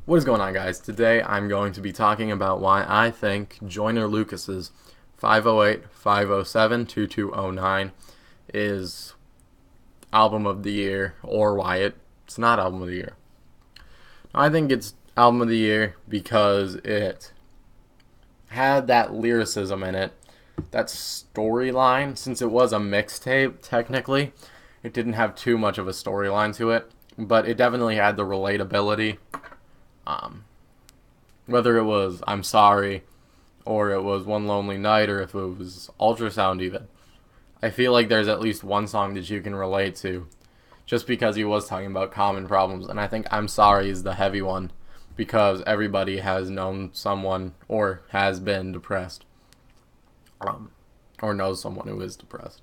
What is going on, guys? Today I'm going to be talking about why I think Joyner Lucas's 508-507-2209 is album of the year, or why it's not album of the year. I think it's album of the year because it had that lyricism in it, that storyline. Since it was a mixtape, technically, it didn't have too much of a storyline to it, but it definitely had the relatability. Whether it was I'm Sorry, or it was One Lonely Night, or if it was Ultrasound even. I feel like there's at least one song that you can relate to, just because he was talking about common problems. And I think I'm Sorry is the heavy one, because everybody has known someone or has been depressed, or knows someone who is depressed.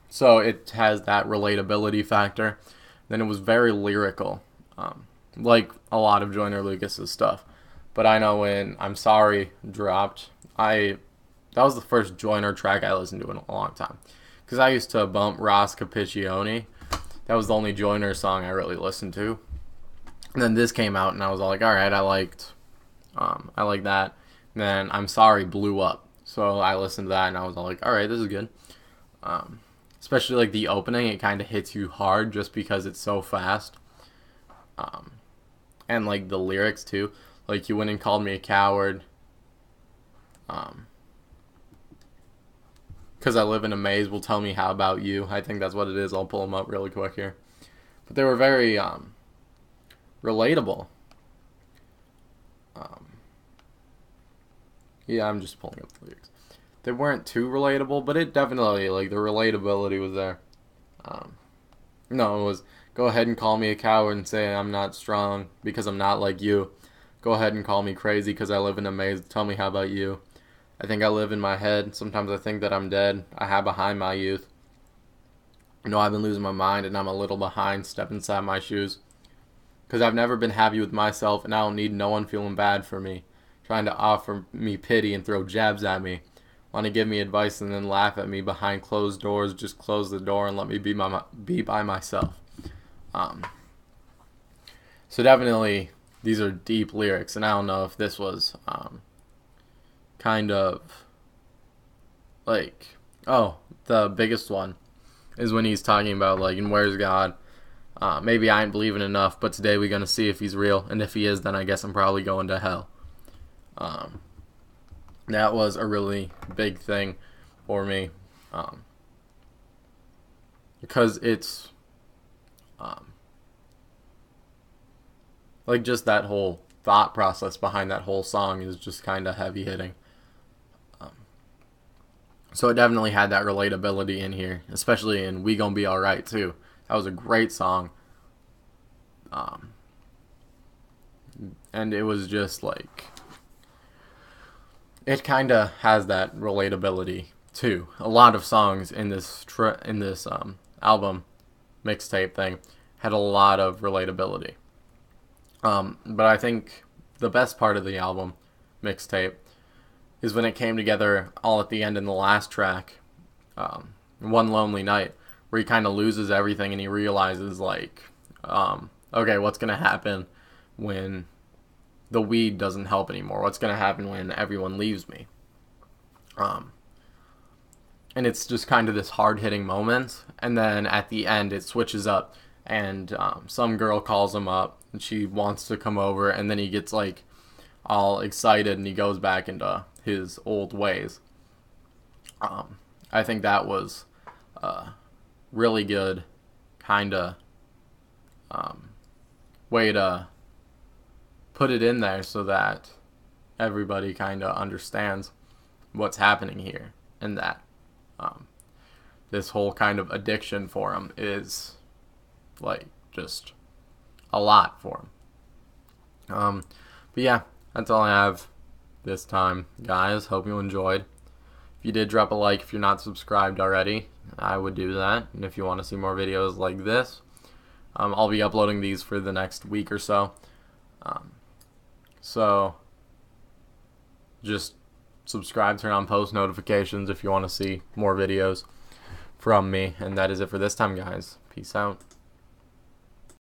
So it has that relatability factor. Then it was very lyrical, like a lot of Joyner Lucas's stuff. But I know when I'm Sorry dropped, that was the first Joyner track I listened to in a long time, because I used to bump Ross Capiccioni. That was the only Joyner song I really listened to. And then this came out, and I was all like, all right, I like that. And then I'm Sorry blew up, so I listened to that, and I was all like, all right, this is good. Especially like the opening, it kind of hits you hard just because it's so fast. And like the lyrics too, like you went and called me a coward, because I live in a maze. Will tell me how about you. I think that's what it is. I'll pull them up really quick here, but they were very relatable. Yeah, I'm just pulling up the lyrics. They weren't too relatable, but it definitely, like, the relatability was there. No, it was, go ahead and call me a coward and say I'm not strong because I'm not like you. Go ahead and call me crazy because I live in a maze. Tell me how about you. I think I live in my head. Sometimes I think that I'm dead. I hide behind my youth. No, I've been losing my mind and I'm a little behind. Step inside my shoes. Because I've never been happy with myself and I don't need no one feeling bad for me, trying to offer me pity and throw jabs at me. Want to give me advice and then laugh at me behind closed doors. Just close the door and let me be by myself. So definitely, these are deep lyrics, and I don't know if this was kind of like, the biggest one is when he's talking about, like, and where's God? Maybe I ain't believing enough, but today we're gonna see if he's real, and if he is, then I guess I'm probably going to hell. That was a really big thing for me, because it's like, just that whole thought process behind that whole song is just kind of heavy hitting. So it definitely had that relatability in here, especially in We Gon' Be Alright too. That was a great song. And it was just like, it kind of has that relatability too. A lot of songs in this album mixtape thing had a lot of relatability. But I think the best part of the album mixtape is when it came together all at the end in the last track, One Lonely Night, where he kind of loses everything and he realizes, like, okay, what's going to happen when the weed doesn't help anymore? What's going to happen when everyone leaves me? And it's just kind of this hard-hitting moment, and then at the end it switches up, and some girl calls him up, and she wants to come over, and then he gets, like, all excited, and he goes back into his old ways. I think that was really good kind of way to put it in there so that everybody kind of understands what's happening here, and that this whole kind of addiction for him is, like, just a lot for him. But yeah, that's all I have this time, guys. Hope you enjoyed. If you did, drop a like. If you're not subscribed already, I would do that. And if you want to see more videos like this, I'll be uploading these for the next week or so. So just subscribe, turn on post notifications if you want to see more videos from me. And that is it for this time, guys. Peace out.